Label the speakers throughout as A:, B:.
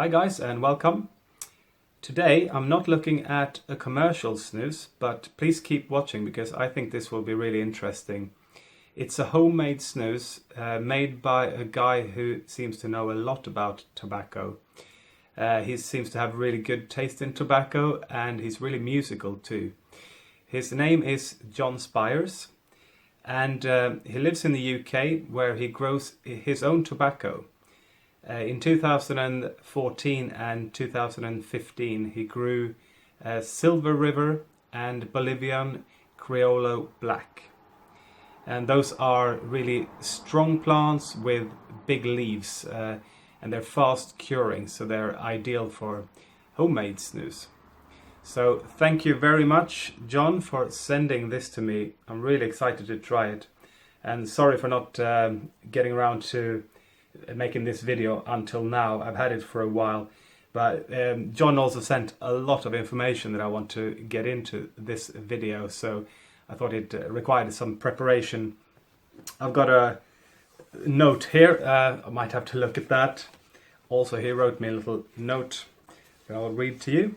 A: Hi guys and welcome. Today I'm not looking at a commercial snus, but please keep watching because I think this will be really interesting. It's a homemade snus made by a guy who seems to know a lot about tobacco. He seems to have really good taste in tobacco and he's really musical too. His name is John Spiers and he lives in the UK where he grows his own tobacco. In 2014 and 2015 he grew Silver River and Bolivian Criollo Black. And those are really strong plants with big leaves and they're fast curing, so they're ideal for homemade snus. So thank you very much, John, for sending this to me. I'm really excited to try it. And sorry for not getting around to making this video until now. I've had it for a while, but John also sent a lot of information that I want to get into this video, so I thought it required some preparation. I've got a note here, I might have to look at that. Also, he wrote me a little note that I'll read to you.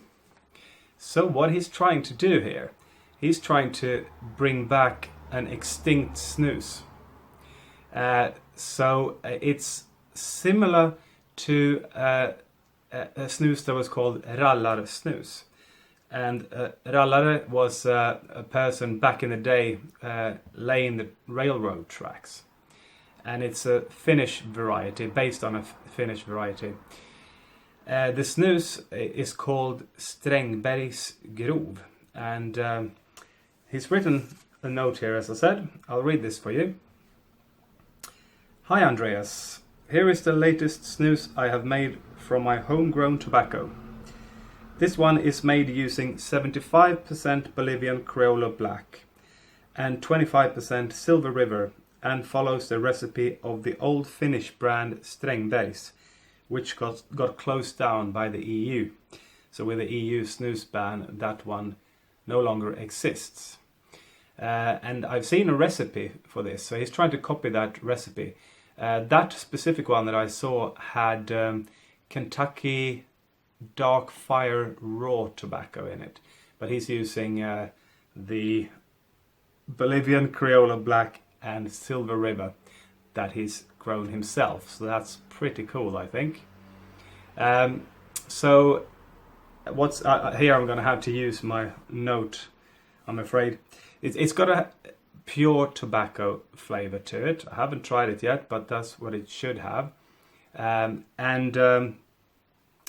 A: So what he's trying to do here, he's trying to bring back an extinct snus. So it's similar to a snus that was called Rallarsnus. And Rallare was a person back in the day laying the railroad tracks. And it's a Finnish variety, based on a Finnish variety. The snus is called Strengbergs Grov. And he's written a note here, as I said. I'll read this for you. Hi Andreas, here is the latest snus I have made from my homegrown tobacco. This one is made using 75% Bolivian Criollo Black and 25% Silver River and follows the recipe of the old Finnish brand Strengbergs, which got closed down by the EU. So with the EU snus ban, that one no longer exists. And I've seen a recipe for this, so he's trying to copy that recipe. That specific one that I saw had Kentucky Dark Fire raw tobacco in it, but he's using the Bolivian Criollo Black and Silver River that he's grown himself, so that's pretty cool, I think. So what's here, I'm going to have to use my note, I'm afraid. It's got a pure tobacco flavor to it. I haven't tried it yet, but that's what it should have.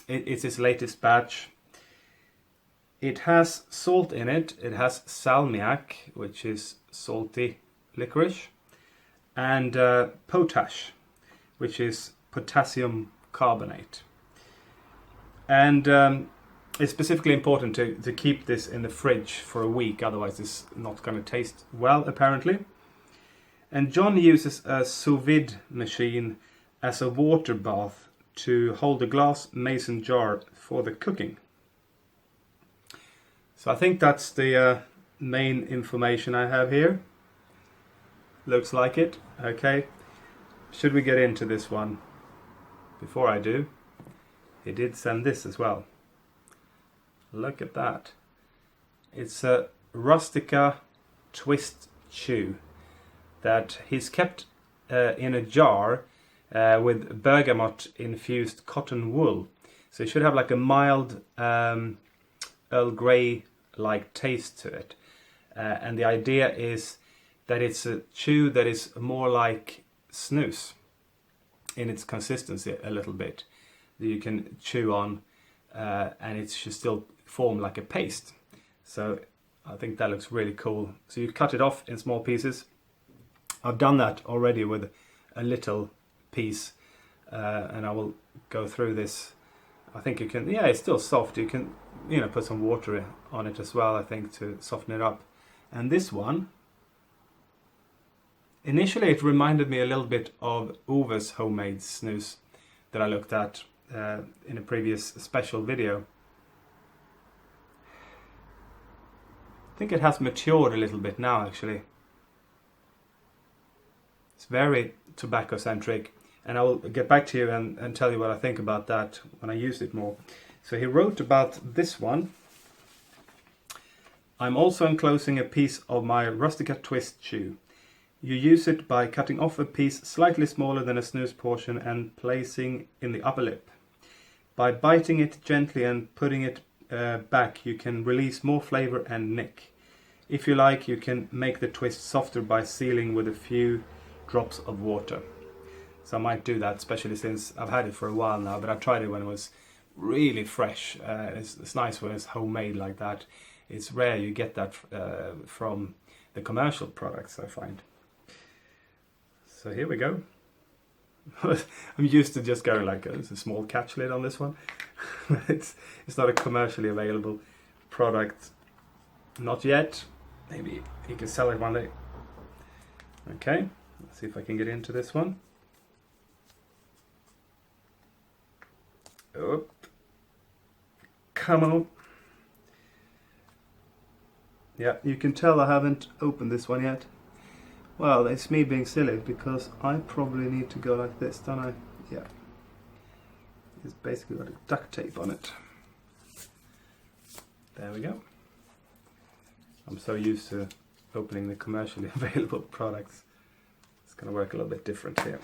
A: It's his latest batch. It has salt in it. It has salmiak, which is salty licorice, and potash, which is potassium carbonate. And it's specifically important to keep this in the fridge for a week, otherwise it's not going to taste well, apparently. And John uses a sous vide machine as a water bath to hold a glass mason jar for the cooking. So I think that's the main information I have here. Looks like it. Okay, should we get into this one? Before I do, he did send this as well. Look at that. It's a Rustica Twist Chew that he's kept in a jar with bergamot infused cotton wool. So it should have like a mild Earl Grey like taste to it. And the idea is that it's a chew that is more like snus in its consistency a little bit, that you can chew on and it should still form like a paste. So I think that looks really cool. So you cut it off in small pieces. I've done that already with a little piece and I will go through this. I think you can, yeah, it's still soft. You can, put some water on it as well, I think, to soften it up. And this one, initially it reminded me a little bit of Ove's homemade snus that I looked at in a previous special video. I think it has matured a little bit now, actually. It's very tobacco centric, and I will get back to you and tell you what I think about that when I use it more. So he wrote about this one. I'm also enclosing a piece of my Rustica Twist Chew. You use it by cutting off a piece slightly smaller than a snus portion and placing in the upper lip. By biting it gently and putting it back, you can release more flavor and nick. If you like, you can make the twist softer by sealing with a few drops of water. So I might do that, especially since I've had it for a while now, but I tried it when it was really fresh. It's nice when it's homemade like that. It's rare you get that from the commercial products, I find. So here we go. I'm used to just going like there's a small catch lid on this one. it's not a commercially available product. Not yet. Maybe you can sell it one day. Okay, let's see if I can get into this one. Oh, come on. Yeah, you can tell I haven't opened this one yet. Well, it's me being silly because I probably need to go like this, don't I? Yeah. It's basically got a duct tape on it. There we go. I'm so used to opening the commercially available products. It's going to work a little bit different here.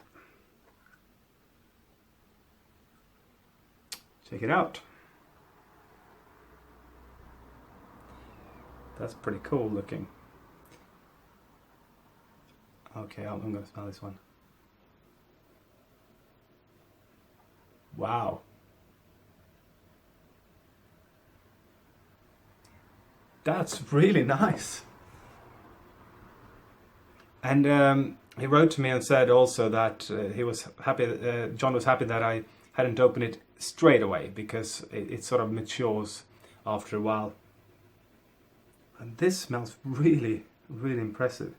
A: Check it out. That's pretty cool looking. Okay, I'm going to smell this one. Wow. That's really nice. And he wrote to me and said also that he was happy. John was happy that I hadn't opened it straight away because it sort of matures after a while. And this smells really, really impressive.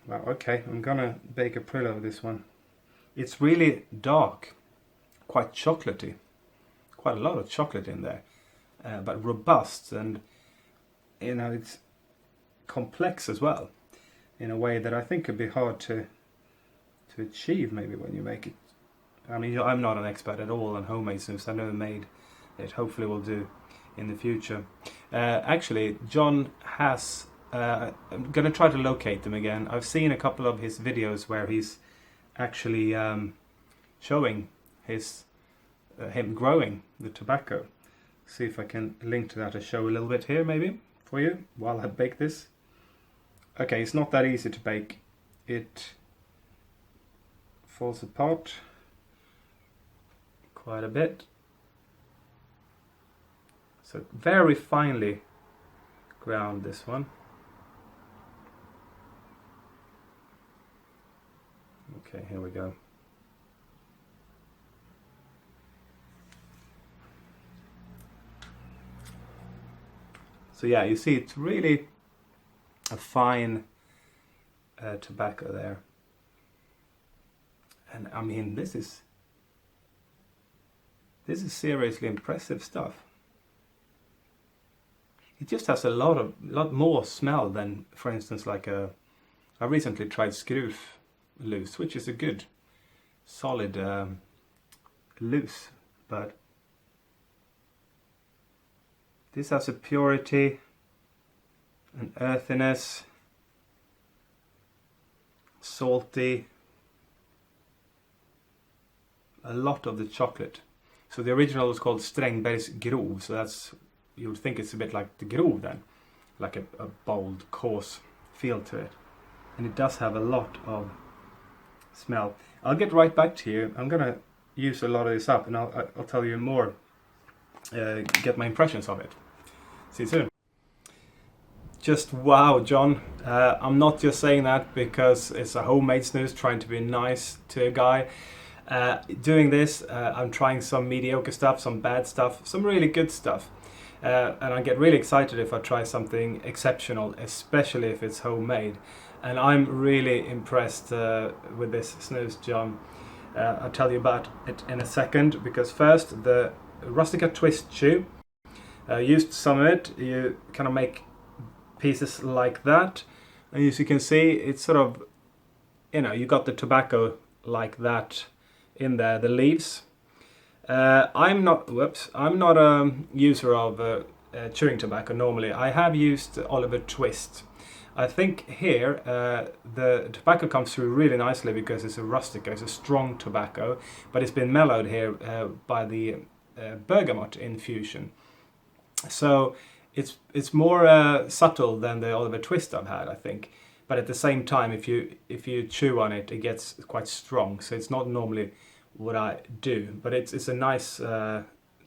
A: Wow, okay, I'm gonna bake a prill of this one. It's really dark, quite chocolatey, quite a lot of chocolate in there, but robust, and you know, it's complex as well, in a way that I think could be hard to achieve maybe when you make it. I mean, I'm not an expert at all on homemade snus. I've never made it. Hopefully will do in the future. Actually, John has I'm going to try to locate them again. I've seen a couple of his videos where he's actually showing him growing the tobacco. See if I can link to that or show a little bit here maybe for you while I bake this. Okay, it's not that easy to bake. It falls apart quite a bit. So very finely ground this one. Okay, here we go. So yeah, you see it's really a fine tobacco there. And I mean, this is seriously impressive stuff. It just has a lot more smell than, for instance, like I recently tried Skruf loose, which is a good solid loose, but this has a purity, an earthiness, salty, a lot of the chocolate. So the original was called Strengbergs Grov, so that's, you would think it's a bit like the Grov then, like a bold, coarse feel to it. And it does have a lot of smell. I'll get right back to you. I'm gonna use a lot of this up and I'll tell you more, get my impressions of it. See you soon. Just wow, John. I'm not just saying that because it's a homemade snus, trying to be nice to a guy. Doing this, I'm trying some mediocre stuff, some bad stuff, some really good stuff. And I get really excited if I try something exceptional, especially if it's homemade. And I'm really impressed with this snus, John. I'll tell you about it in a second, because first, the Rustica Twist Chew. Used some of it. You kind of make pieces like that. And as you can see, it's sort of you know, you got the tobacco like that in there, the leaves. I'm not a user of chewing tobacco normally. I have used Oliver Twist. I think here the tobacco comes through really nicely because it's a Rustica, it's a strong tobacco, but it's been mellowed here by the bergamot infusion. So it's more subtle than the Oliver Twist I've had, I think. But at the same time, if you chew on it, it gets quite strong. So it's not normally what I do, but it's a nice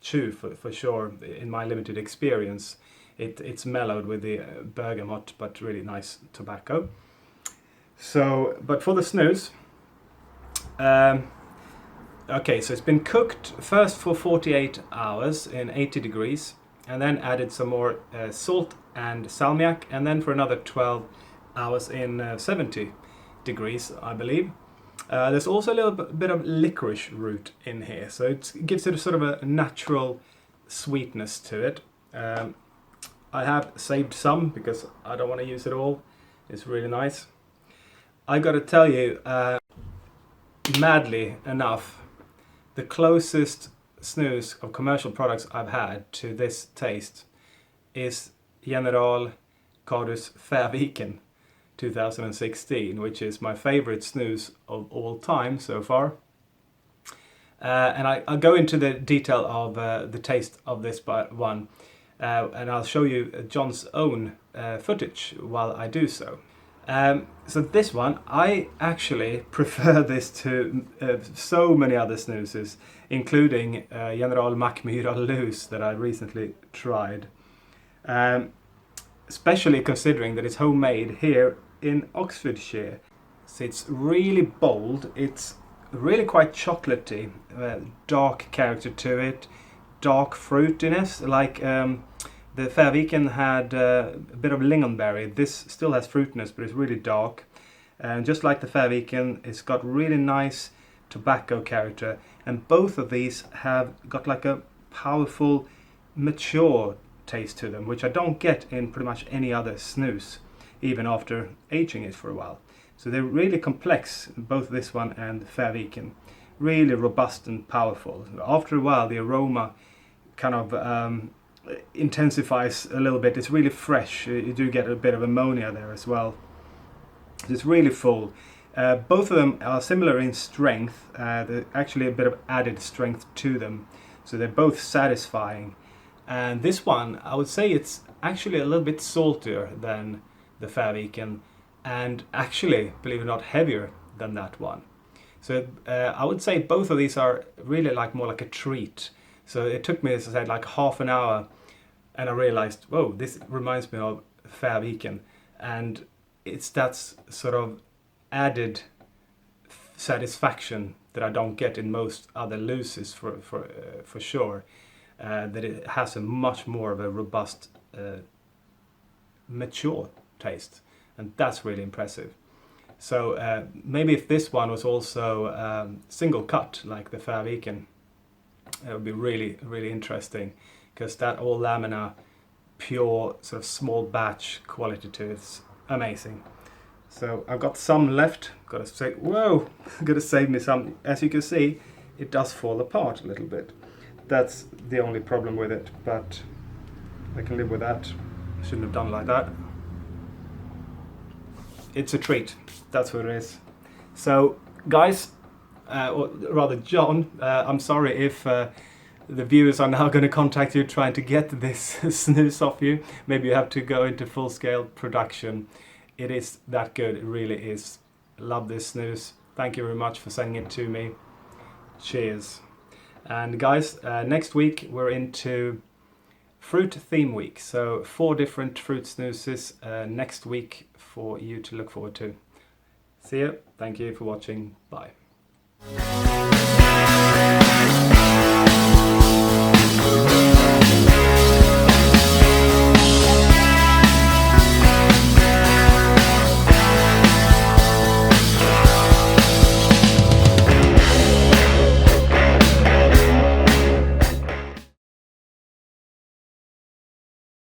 A: chew for sure. In my limited experience, it's mellowed with the bergamot, but really nice tobacco. So, but for the snus, okay, so it's been cooked first for 48 hours in 80 degrees, and then added some more salt and salmiak, and then for another 12 hours in 70 degrees, I believe. There's also a little bit of licorice root in here, so it gives it a sort of a natural sweetness to it. I have saved some because I don't want to use it all. It's really nice. I got to tell you, madly enough, the closest snus of commercial products I've had to this taste is General Carus Färviken 2016, which is my favorite snus of all time so far. And I'll go into the detail of the taste of this one, and I'll show you John's own footage while I do so. So this one, I actually prefer this to so many other snuses, including General Mackmyra Loose that I recently tried. Especially considering that it's homemade here in Oxfordshire. So it's really bold, it's really quite chocolatey, dark character to it, dark fruitiness, like the Färviken had a bit of lingonberry. This still has fruitiness, but it's really dark. And just like the Färviken, it's got really nice tobacco character. And both of these have got like a powerful, mature taste to them, which I don't get in pretty much any other snus, even after aging it for a while. So they're really complex, both this one and the Färviken. Really robust and powerful. After a while, the aroma kind of intensifies a little bit. It's really fresh. You do get a bit of ammonia there as well. It's really full. Both of them are similar in strength. There's actually a bit of added strength to them. So they're both satisfying. And this one, I would say it's actually a little bit saltier than the Färviken, and actually, believe it or not, heavier than that one. So I would say both of these are really like more like a treat. So it took me, as I said, like half an hour, and I realized, whoa, this reminds me of Färviken, and it's that sort of added satisfaction that I don't get in most other looses for sure. That it has a much more of a robust, mature taste, and that's really impressive. So maybe if this one was also single cut like the Färviken, it would be really, really interesting, because that all lamina, pure sort of small batch quality to it's amazing. So I've got some left. Got to say, whoa, got to save me some. As you can see, it does fall apart a little bit. That's the only problem with it, but I can live with that. I shouldn't have done like that. It's a treat, that's what it is. So guys, or rather John, I'm sorry if the viewers are now going to contact you trying to get this snus off you. Maybe you have to go into full-scale production. It is that good, it really is. Love this snus. Thank you very much for sending it to me. Cheers. And guys, next week we're into Fruit Theme Week. So 4 different fruit snooses next week for you to look forward to. See you. Thank you for watching. Bye.